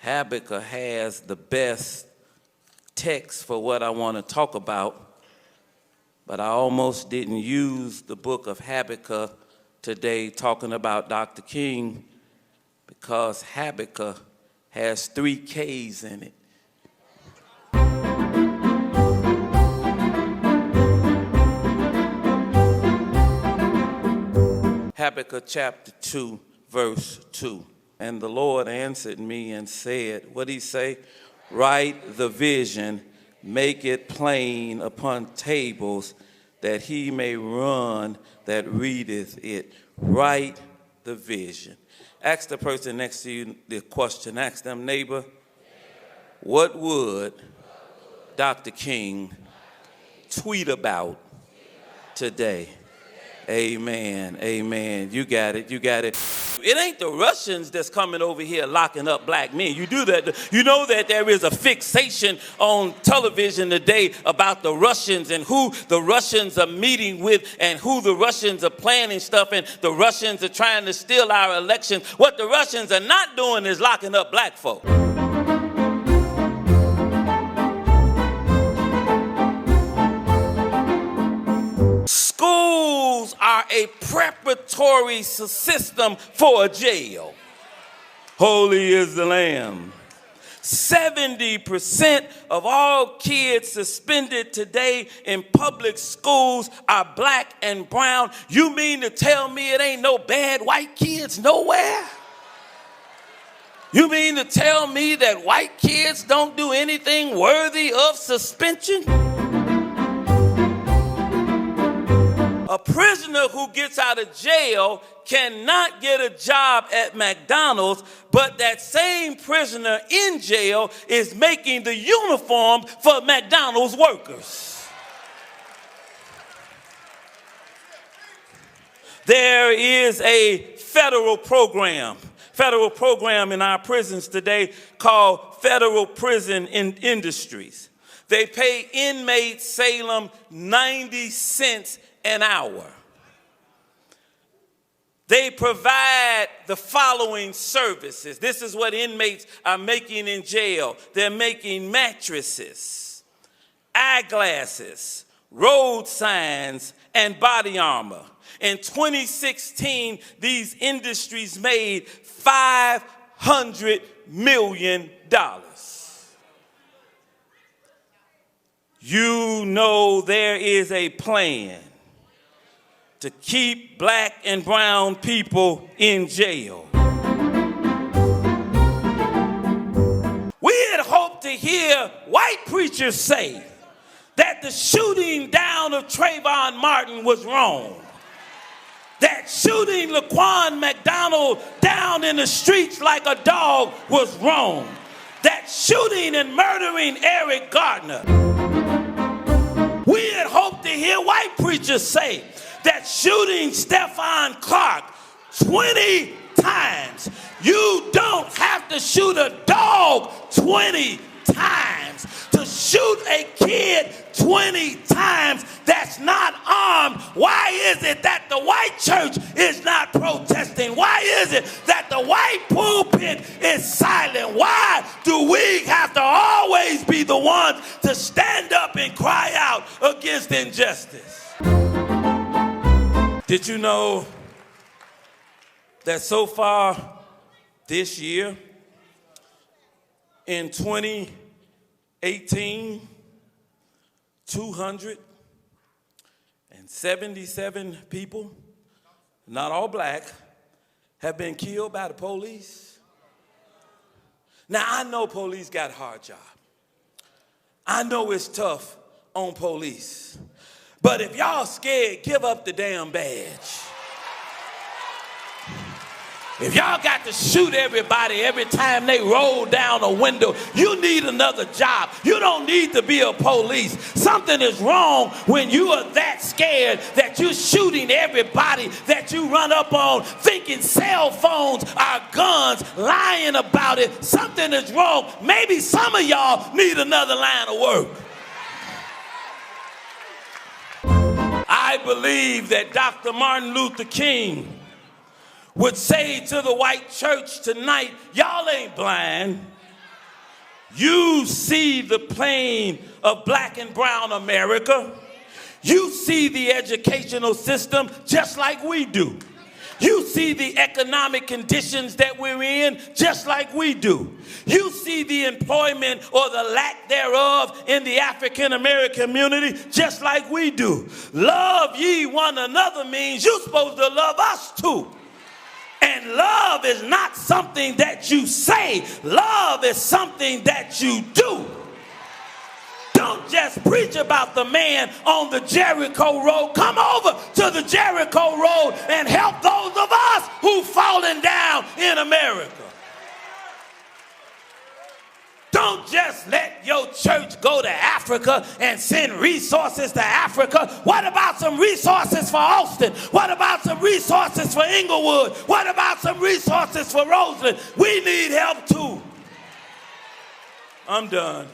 Habakkuk has the best text for what I want to talk about, but I almost didn't use the book of Habakkuk today talking about Dr. King because Habakkuk has 3 K's in it. Habakkuk chapter 2, verse 2. And the Lord answered me and said, what did he say? Write the vision, make it plain upon tables, that he may run that readeth it. Write the vision. Ask the person next to you the question. Ask them, neighbor, what would Dr. King tweet about today? Amen, amen. You got it, you got it. It ain't the Russians that's coming over here locking up black men. You do that. You know that there is a fixation on television today about the Russians and who the Russians are meeting with and who the Russians are planning stuff and the Russians are trying to steal our elections. What the Russians are not doing is locking up black folk. Schools are a preparatory system for a jail. Holy is the Lamb. 70% of all kids suspended today in public schools are black and brown. You mean to tell me it ain't no bad white kids nowhere? You mean to tell me that white kids don't do anything worthy of suspension? A prisoner who gets out of jail cannot get a job at McDonald's, but that same prisoner in jail is making the uniform for McDonald's workers. There is a federal program in our prisons today called Federal Prison Industries. They pay inmates, Salem, 90 cents an hour. They provide the following services. This is what inmates are making in jail. They're making mattresses, eyeglasses, road signs, and body armor. In 2016, these industries made $500 million. You know there is a plan to keep black and brown people in jail. We had hoped to hear white preachers say that the shooting down of Trayvon Martin was wrong, that shooting Laquan McDonald down in the streets like a dog was wrong, that shooting and murdering Eric Gardner. We had hoped to hear white preachers say that shooting Stephon Clark 20 times. You don't have to shoot a dog 20 times. To shoot a kid 20 times that's not armed. Why is it that the white church is not protesting? Why is it that the white pulpit is silent? Why do we have to always be the ones to stand up and cry out against injustice? Did you know that so far this year, in 2018, 277 people, not all black, have been killed by the police? Now, I know police got a hard job. I know it's tough on police. But if y'all scared, give up the damn badge. If y'all got to shoot everybody every time they roll down a window, you need another job. You don't need to be a police. Something is wrong when you are that scared that you're shooting everybody that you run up on, thinking cell phones are guns, lying about it. Something is wrong. Maybe some of y'all need another line of work. I believe that Dr. Martin Luther King would say to the white church tonight, y'all ain't blind, You see the pain of black and brown America. You see the educational system just like we do. You see the economic conditions that we're in just like we do. You see the employment or the lack thereof in the African American community just like we do. Love ye one another means you're supposed to love us too. And love is not something that you say. Love is something that you do. Don't just preach about the man on the Jericho road. Come over to the Jericho road and help those of us who've fallen down in America. Don't just let your church go to Africa and send resources to Africa. What about some resources for Austin? What about some resources for Inglewood? What about some resources for Roseland? We need help too. I'm done.